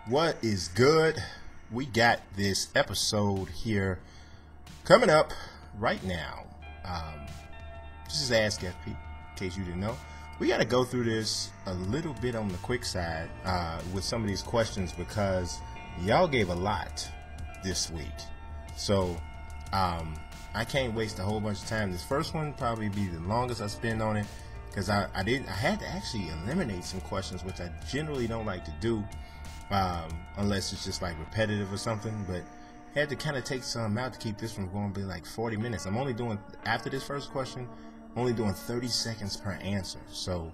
What is good? We got this episode here coming up right now. This is ASKFp, in case you didn't know. We got to go through this a little bit on the quick side with some of these questions because y'all gave a lot this week. So I can't waste a whole bunch of time. This first one probably be the longest I spend on it because I had to actually eliminate some questions, which I generally don't like to do unless it's just like repetitive or something, but had to kind of take some out to keep this from going to be like 40 minutes. I'm only doing, after this first question, only doing 30 seconds per answer. So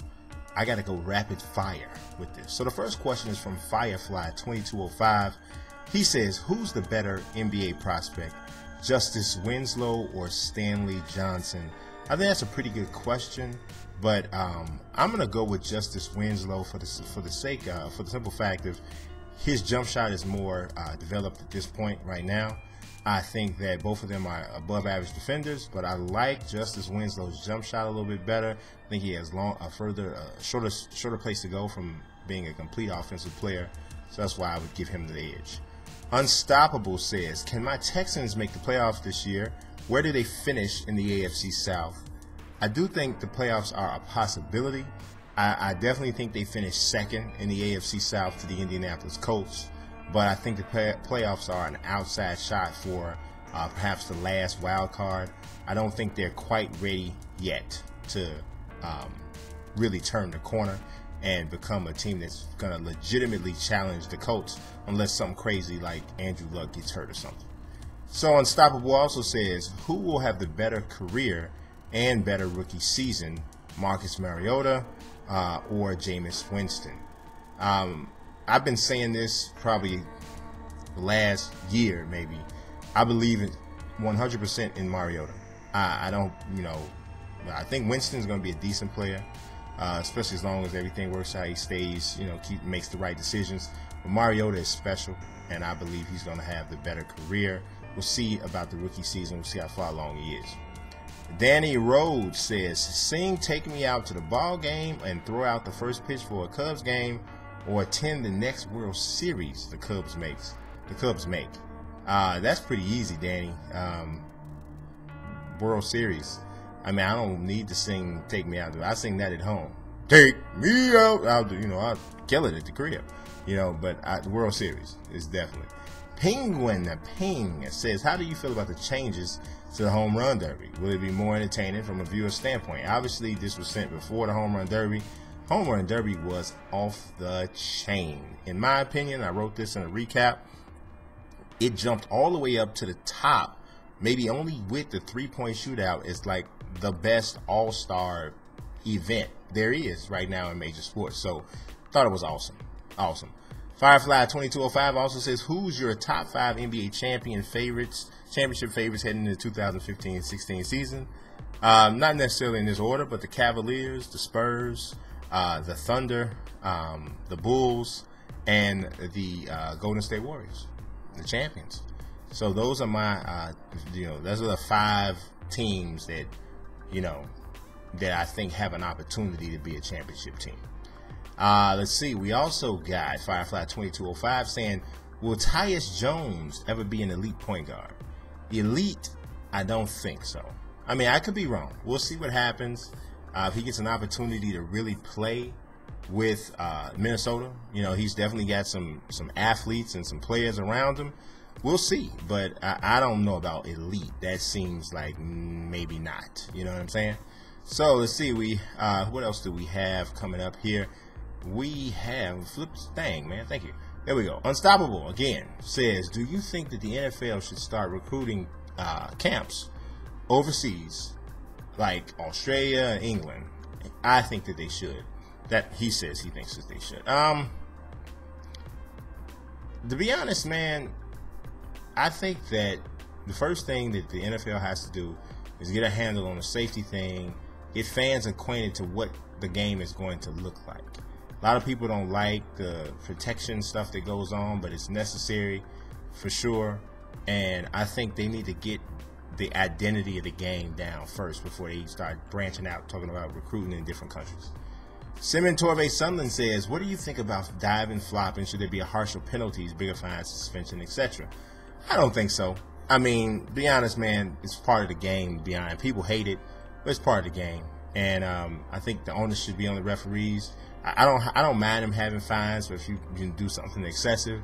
I got to go rapid fire with this. So the first question is from Firefly2205. He says, who's the better NBA prospect, Justice Winslow or Stanley Johnson? I think that's a pretty good question, but I'm gonna go with Justice Winslow for the simple fact of his jump shot is more developed at this point right now. I think that both of them are above average defenders, but I like Justice Winslow's jump shot a little bit better. I think he has shorter place to go from being a complete offensive player, so that's why I would give him the edge. Unstoppable says, can my Texans make the playoffs this year? Where do they finish in the AFC South? I do think the playoffs are a possibility. I definitely think they finish second in the AFC South to the Indianapolis Colts, but I think the playoffs are an outside shot for perhaps the last wild card. I don't think they're quite ready yet to really turn the corner and become a team that's going to legitimately challenge the Colts unless something crazy like Andrew Luck gets hurt or something. So Unstoppable also says, who will have the better career and better rookie season, Marcus Mariota or Jameis Winston? I've been saying this probably the last year, maybe. I believe it 100% in Mariota. I don't, I think Winston's going to be a decent player, especially as long as everything works out. He stays, makes the right decisions. But Mariota is special, and I believe he's going to have the better career. We'll see about the rookie season. We'll see how far along he is. Danny Rhodes says, Sing take me out to the ball game and throw out the first pitch for a Cubs game or attend the next World Series the Cubs make. That's pretty easy, Danny. World Series. I mean, I don't need to sing Take Me Out. I sing that at home. Take me out. I'll kill it at the crib. But the World Series is definitely. Penguin the Ping says, how do you feel about the changes to the Home Run Derby? Will it be more entertaining from a viewer standpoint? Obviously, this was sent before the Home Run Derby. Home Run Derby was off the chain. In my opinion, I wrote this in a recap. It jumped all the way up to the top, maybe only with the three-point shootout is like the best all-star event there is right now in major sports. So, thought it was awesome. Awesome. Firefly2205 also says, who's your top 5 NBA championship favorites heading into the 2015-16 season? Not necessarily in this order, but the Cavaliers, the Spurs, the Thunder, the Bulls, and the Golden State Warriors, the champions. So those are my, those are the 5 teams that, that I think have an opportunity to be a championship team. Let's see. We also got Firefly2205 saying, will Tyus Jones ever be an elite point guard? Elite? I don't think so. I mean, I could be wrong. We'll see what happens. If he gets an opportunity to really play with Minnesota, he's definitely got some athletes and some players around him. We'll see. But I don't know about elite. That seems like maybe not. You know what I'm saying? So let's see. What else do we have coming up here? We have thank you. There we go. Unstoppable again says, do you think that the NFL should start recruiting camps overseas, like Australia and England? I think that they should. That he says he thinks that they should. To be honest, man, I think that the first thing that the NFL has to do is get a handle on the safety thing, get fans acquainted to what the game is going to look like. A lot of people don't like the protection stuff that goes on, but it's necessary for sure. And I think they need to get the identity of the game down first before they start branching out, talking about recruiting in different countries. Simon Torvey Sunderland says, what do you think about diving, flopping? Should there be a harsher penalties, bigger fines, suspension, etc.? I don't think so. I mean, be honest, man, it's part of the game. Beyond people hate it, but it's part of the game. And I think the onus should be on the referees. I don't mind them having fines, but if you can do something excessive,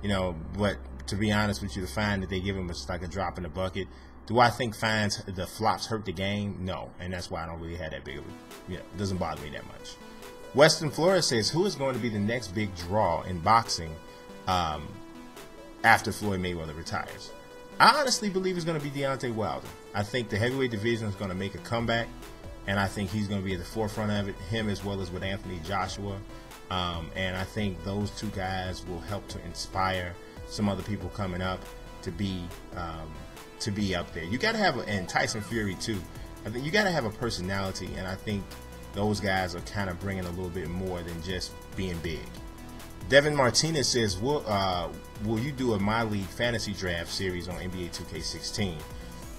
you know. But to be honest with you, the fine that they give them is like a drop in the bucket. Do I think fines, the flops hurt the game? No, and that's why I don't really have that big of a, it doesn't bother me that much. Western Florida says, who is going to be the next big draw in boxing after Floyd Mayweather retires? I honestly believe it's going to be Deontay Wilder. I think the heavyweight division is going to make a comeback, and I think he's going to be at the forefront of it, him as well as with Anthony Joshua. And I think those two guys will help to inspire some other people coming up to be up there. You got to have, and Tyson Fury too. I think you got to have a personality, and I think those guys are kind of bringing a little bit more than just being big. Devin Martinez says, will you do a My League fantasy draft series on NBA 2K16?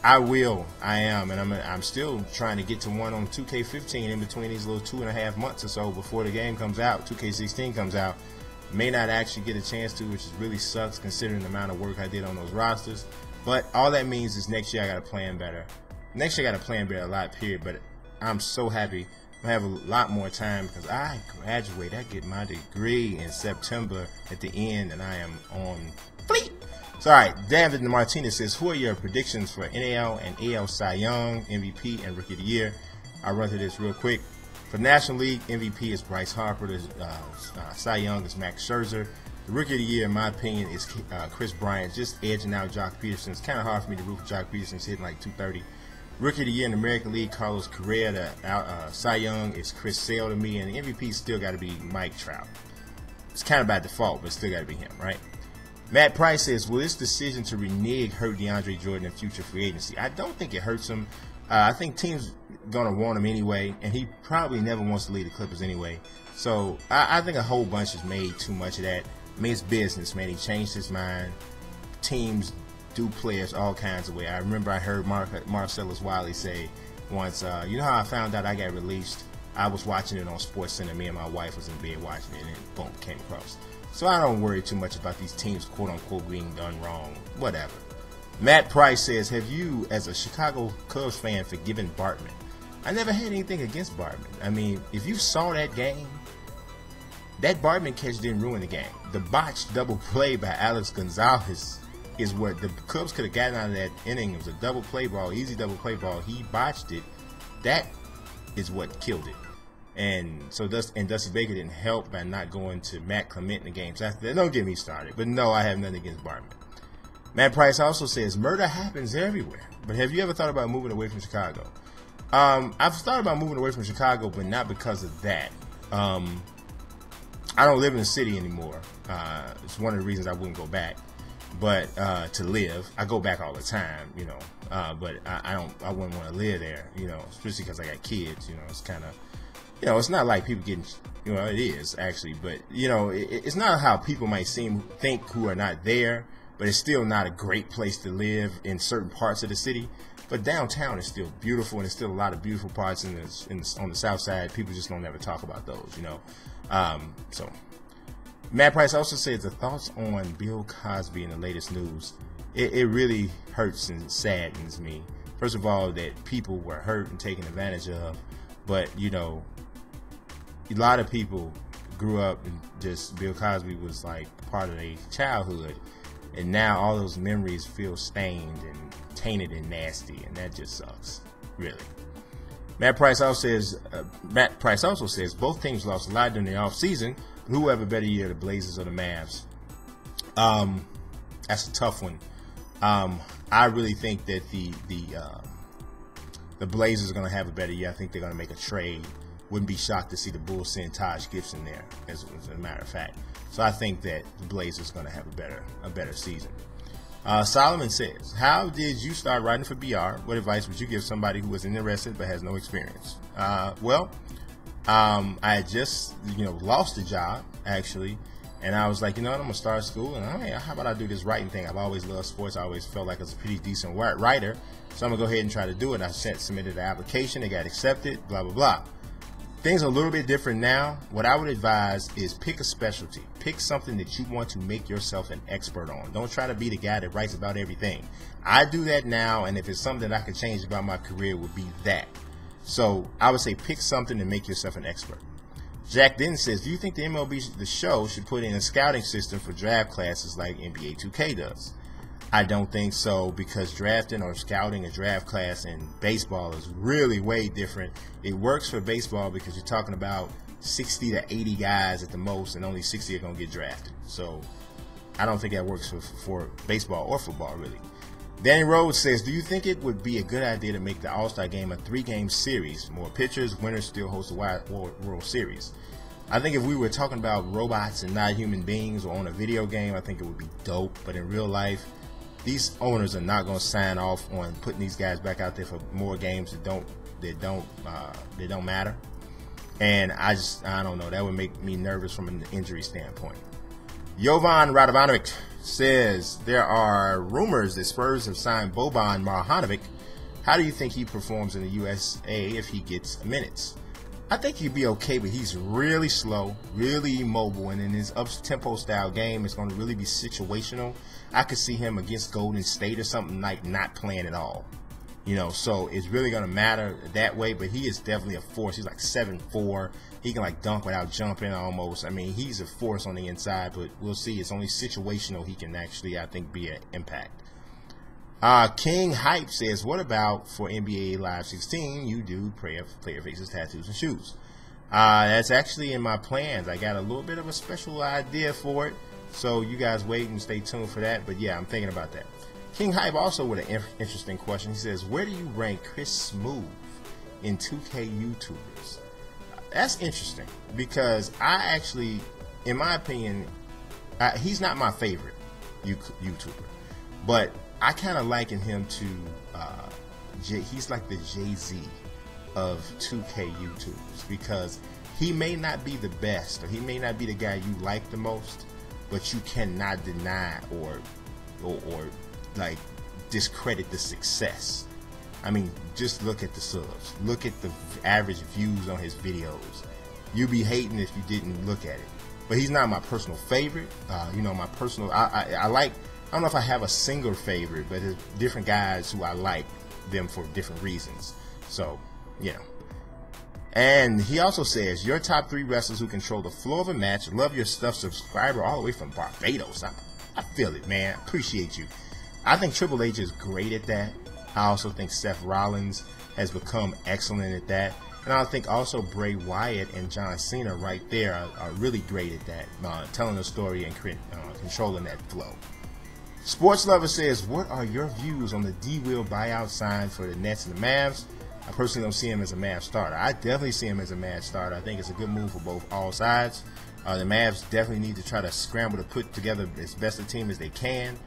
I will. I am, and I'm still trying to get to one on 2K15 in between these little 2.5 months or so before the game comes out. 2K16 comes out. May not actually get a chance to, which really sucks considering the amount of work I did on those rosters. But all that means is next year I got to plan better. Next year I got to plan better a lot, period. But I'm so happy I have a lot more time because I graduate. I get my degree in September at the end, and I am on fleet. So, all right, David Martinez says, who are your predictions for NAL and AL Cy Young, MVP, and Rookie of the Year? I'll run through this real quick. For National League, MVP is Bryce Harper. The Cy Young is Max Scherzer. The Rookie of the Year, in my opinion, is Chris Bryant, just edging out Jock Peterson. It's kind of hard for me to root for Jock Peterson. He's hitting like 230. Rookie of the Year in the American League, Carlos Correa. The Cy Young is Chris Sale to me, and the MVP still got to be Mike Trout. It's kind of by default, but still got to be him, right? Matt Price says, will this decision to renege hurt DeAndre Jordan in future free agency? I don't think it hurts him. I think teams going to want him anyway, and he probably never wants to leave the Clippers anyway. So I think a whole bunch has made too much of that. I mean, it's business, man. He changed his mind. Teams do players all kinds of ways. I remember I heard Marcellus Wiley say once, you know how I found out I got released? I was watching it on SportsCenter. Me and my wife was in bed watching it, and boom, came across. So I don't worry too much about these teams, quote-unquote, being done wrong. Whatever. Matt Price says, have you, as a Chicago Cubs fan, forgiven Bartman? I never had anything against Bartman. I mean, if you saw that game, that Bartman catch didn't ruin the game. The botched double play by Alex Gonzalez is what the Cubs could have gotten out of that inning. It was a double play ball, easy double play ball. He botched it. That is what killed it. And so Dusty Baker didn't help by not going to Matt Clement in the games after that. Don't get me started. But no, I have nothing against Bartman. Matt Price also says, murder happens everywhere. But have you ever thought about moving away from Chicago? I've thought about moving away from Chicago, but not because of that. I don't live in the city anymore. It's one of the reasons I wouldn't go back. But to live, I go back all the time, you know. But I wouldn't want to live there, you know, especially because I got kids. You know, it's kind of, you know, it's not like people getting, you know, it is actually, but you know, it's not how people might think who are not there. But it's still not a great place to live in certain parts of the city. But downtown is still beautiful, and there's still a lot of beautiful parts on the south side. People just don't ever talk about those, you know. So, Matt Price also says the thoughts on Bill Cosby in the latest news. It really hurts and saddens me. First of all, that people were hurt and taken advantage of. But, you know, a lot of people grew up and just Bill Cosby was like part of their childhood. And now all those memories feel stained and tainted and nasty, and that just sucks, really. Matt Price also says both teams lost a lot during the offseason. Who will have a better year, the Blazers or the Mavs? That's a tough one. I really think that the Blazers are going to have a better year. I think they're going to make a trade. Wouldn't be shocked to see the Bulls send Taj Gibson there, as a matter of fact. So I think that the Blazers are going to have a better season. Solomon says, how did you start writing for BR? What advice would you give somebody who was interested but has no experience? Well, I had just, you know, lost a job, actually. And I was like, you know what, I'm going to start school. And hey, how about I do this writing thing? I've always loved sports. I always felt like I was a pretty decent writer. So I'm going to go ahead and try to do it. I submitted the application. It got accepted, blah, blah, blah. things are a little bit different now. What I would advise is pick a specialty. Pick something that you want to make yourself an expert on. Don't try to be the guy that writes about everything. I do that now, and if it's something that I could change about my career, it would be that. So I would say pick something to make yourself an expert. Jack then says, do you think the MLB, the show, should put in a scouting system for draft classes like NBA 2K does? I don't think so, because drafting or scouting a draft class in baseball is really way different. It works for baseball because you're talking about 60 to 80 guys at the most, and only 60 are going to get drafted. So I don't think that works for baseball or football, really. Danny Rhodes says, do you think it would be a good idea to make the All-Star Game a 3-game series? More pitchers, winners still host the World Series. I think if we were talking about robots and not human beings, or on a video game, I think it would be dope. But in real life, these owners are not going to sign off on putting these guys back out there for more games that don't matter. And I don't know. That would make me nervous from an injury standpoint. Jovan Radovanovic says, there are rumors that Spurs have signed Boban Marjanovic. How do you think he performs in the USA if he gets minutes? I think he'd be okay, but he's really slow, really immobile, and in his up-tempo style game, it's going to really be situational. I could see him against Golden State or something like not playing at all. You know, so it's really going to matter that way, but he is definitely a force. He's like 7'4". He can like dunk without jumping almost. I mean, he's a force on the inside, but we'll see. It's only situational he can actually, I think, be an impact. King Hype says, what about for NBA Live 16? You do player faces, tattoos, and shoes. That's actually in my plans. I got a little bit of a special idea for it, so you guys wait and stay tuned for that. But yeah, I'm thinking about that. King Hype also with an interesting question. He says, where do you rank Chris Smooth in 2K YouTubers? That's interesting, because I actually, in my opinion, he's not my favorite YouTuber, but I kind of liken him to, he's like the Jay-Z of 2K YouTubers, because he may not be the best, or he may not be the guy you like the most, but you cannot deny or like discredit the success. I mean, just look at the subs, look at the average views on his videos. You'd be hating if you didn't look at it. But he's not my personal favorite. You know, my personal, I like, I don't know if I have a single favorite, but there's different guys who I like them for different reasons. So, you know. And he also says, your top 3 wrestlers who control the flow of a match. Love your stuff, subscriber all the way from Barbados. I feel it, man. Appreciate you. I think Triple H is great at that. I also think Seth Rollins has become excellent at that. And I think also Bray Wyatt and John Cena right there are really great at that, telling a story and controlling that flow. Sports Lover says, what are your views on the D-Will buyout sign for the Nets and the Mavs? I personally don't see him as a Mavs starter. I definitely see him as a Mavs starter. I think it's a good move for all sides. The Mavs definitely need to try to scramble to put together as best a team as they can.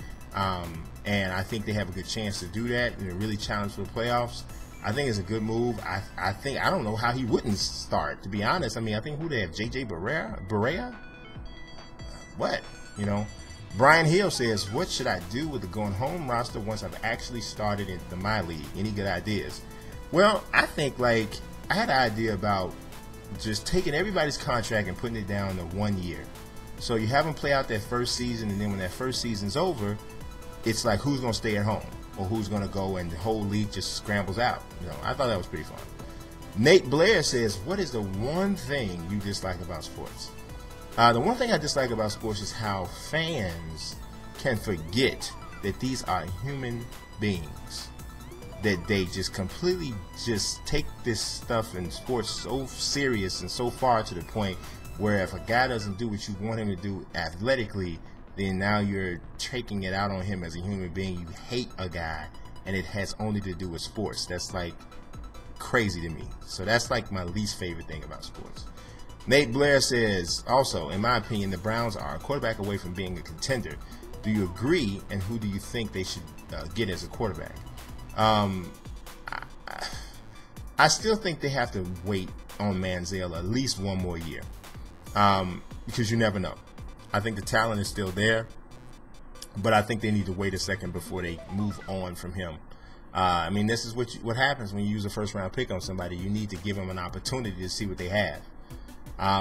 And I think they have a good chance to do that and really challenge for the playoffs. I think it's a good move. I don't know how he wouldn't start, to be honest. I mean, I think who they have, JJ Barea? What? You know? Brian Hill says, what should I do with the going home roster once I've actually started in my league? Any good ideas? Well, I think, like, I had an idea about just taking everybody's contract and putting it down to 1 year. So you have them play out that first season, and then when that first season's over, it's like who's going to stay at home or who's going to go, and the whole league just scrambles out. You know, I thought that was pretty fun. Nate Blair says, what is the one thing you dislike about sports? The one thing I dislike about sports is how fans can forget that these are human beings. That they just completely just take this stuff in sports so serious and so far to the point where if a guy doesn't do what you want him to do athletically, then now you're taking it out on him as a human being. You hate a guy, and it has only to do with sports. That's like crazy to me. So that's like my least favorite thing about sports. Nate Blair says, also, in my opinion, the Browns are a quarterback away from being a contender. Do you agree, and who do you think they should get as a quarterback? I still think they have to wait on Manziel at least one more year, because you never know. I think the talent is still there, but I think they need to wait a second before they move on from him. I mean, this is what happens when you use a first round pick on somebody. You need to give them an opportunity to see what they have.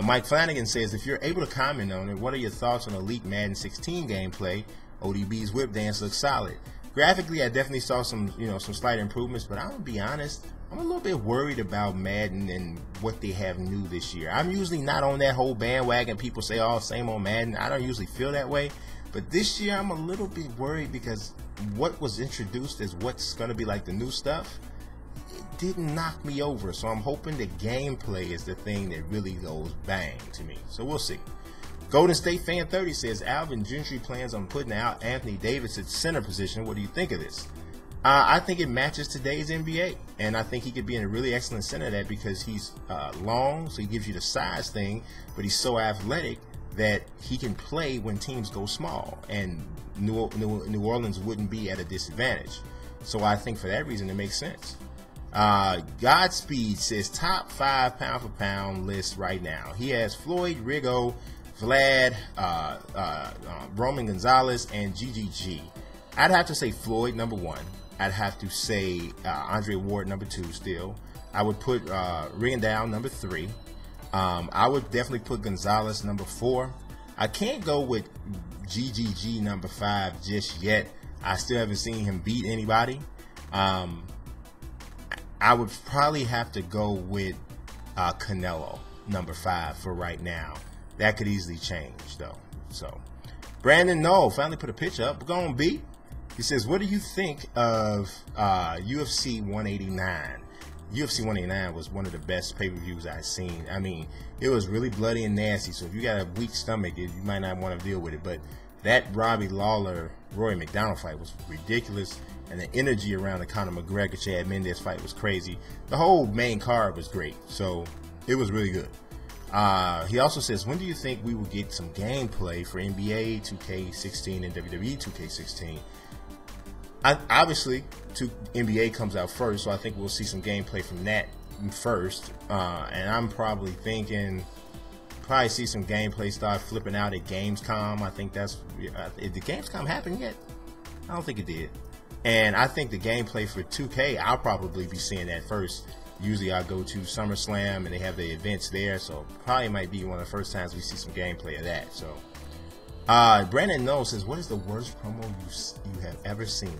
Mike Flanagan says, if you're able to comment on it, what are your thoughts on Elite Madden 16 gameplay? ODB's whip dance looks solid. Graphically, I definitely saw some slight improvements, but I'm gonna be honest, I'm a little bit worried about Madden and what they have new this year. I'm usually not on that whole bandwagon. People say, oh, same old Madden. I don't usually feel that way, but this year I'm a little bit worried because what was introduced as what's gonna be like the new stuff, it didn't knock me over. So I'm hoping the gameplay is the thing that really goes bang to me. So we'll see. Golden State Fan 30 says Alvin Gentry plans on putting out Anthony Davis at center position. What do you think of this? I think it matches today's NBA, and I think he could be in a really excellent center of that because he's long, so he gives you the size thing, but he's so athletic that he can play when teams go small, and New Orleans wouldn't be at a disadvantage. So I think for that reason it makes sense. Godspeed says top 5 pound for pound list right now. He has Floyd, Rigo, Vlad, Roman Gonzalez, and GGG. I'd have to say Floyd number 1. I'd have to say Andre Ward number 2 still. I would put Rigondeaux number 3. I would definitely put Gonzalez number 4. I can't go with GGG number 5 just yet. I still haven't seen him beat anybody. I would probably have to go with Canelo number 5 for right now. That could easily change though. So Brandon Knoll finally put a picture up. We're going to be. He says, what do you think of UFC 189? UFC 189 was one of the best pay-per-views I've seen. I mean, it was really bloody and nasty, so if you got a weak stomach, you might not want to deal with it. But that Robbie Lawler-Rory McDonald fight was ridiculous, and the energy around the Conor McGregor-Chad Mendes fight was crazy. The whole main card was great, so it was really good. He also says, when do you think we will get some gameplay for NBA 2K16 and WWE 2K16? Obviously, NBA comes out first, so I think we'll see some gameplay from that first. And I'm probably thinking, see some gameplay start flipping out at Gamescom. I think that's, did Gamescom happen yet? I don't think it did. And I think the gameplay for 2K, I'll probably be seeing that first. Usually I go to SummerSlam and they have the events there, so probably might be one of the first times we see some gameplay of that. So Brandon Knoll says, what is the worst promo you have ever seen?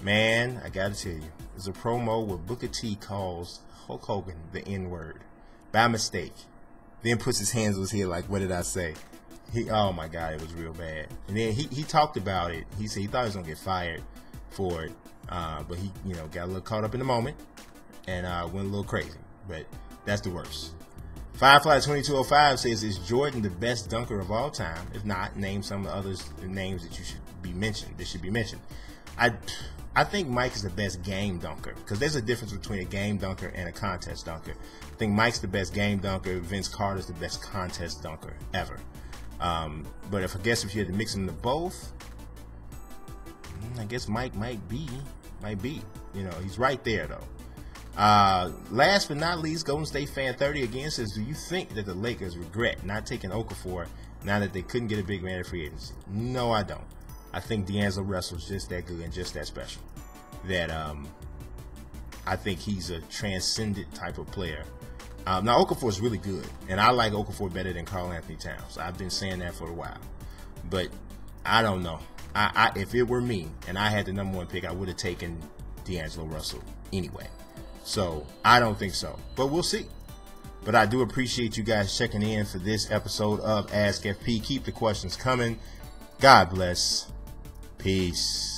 Man, I gotta tell you, there's a promo where Booker T calls Hulk Hogan the N-word by mistake, then puts his hands on his head like, what did I say? Oh my God, it was real bad. And then he talked about it. He said he thought he was gonna get fired for it, but he got a little caught up in the moment and went a little crazy. But that's the worst. Firefly2205 says, is Jordan the best dunker of all time? If not, name some of the others names that should be mentioned. I think Mike is the best game dunker, because there's a difference between a game dunker and a contest dunker. I think Mike's the best game dunker. Vince Carter's the best contest dunker ever. But if you had to mix them to both, I guess Mike might be. He's right there though. Last but not least, Golden State Fan 30 again says, do you think that the Lakers regret not taking Okafor now that they couldn't get a big man in free agency? No, I don't. I think D'Angelo Russell's just that good and just that special. That I think he's a transcendent type of player. Now Okafor is really good, and I like Okafor better than Karl Anthony Towns. I've been saying that for a while, but I don't know. If it were me and I had the number 1 pick, I would have taken D'Angelo Russell anyway. So I don't think so, but we'll see. But I do appreciate you guys checking in for this episode of AskFp. Keep the questions coming. God bless. Peace.